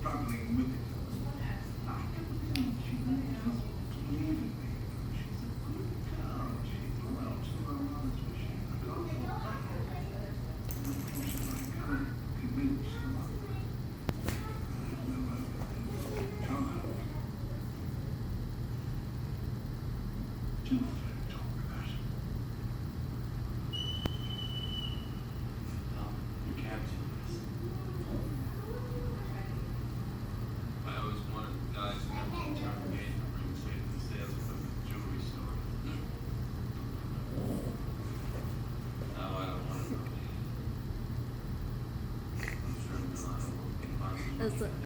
struggling with it. I don't think she just leaving me. She's a good girl. She's loyal to her mother's wishes. I can't hold back. Unfortunately, I can't convince her mother. No hope. Child. Do not let her talk about it. No, you can't do this. I always wanted guys who never return the gate to bring straight to the sales of the jewelry store. Now I don't want to know. I'm sure Milano will be fine. That's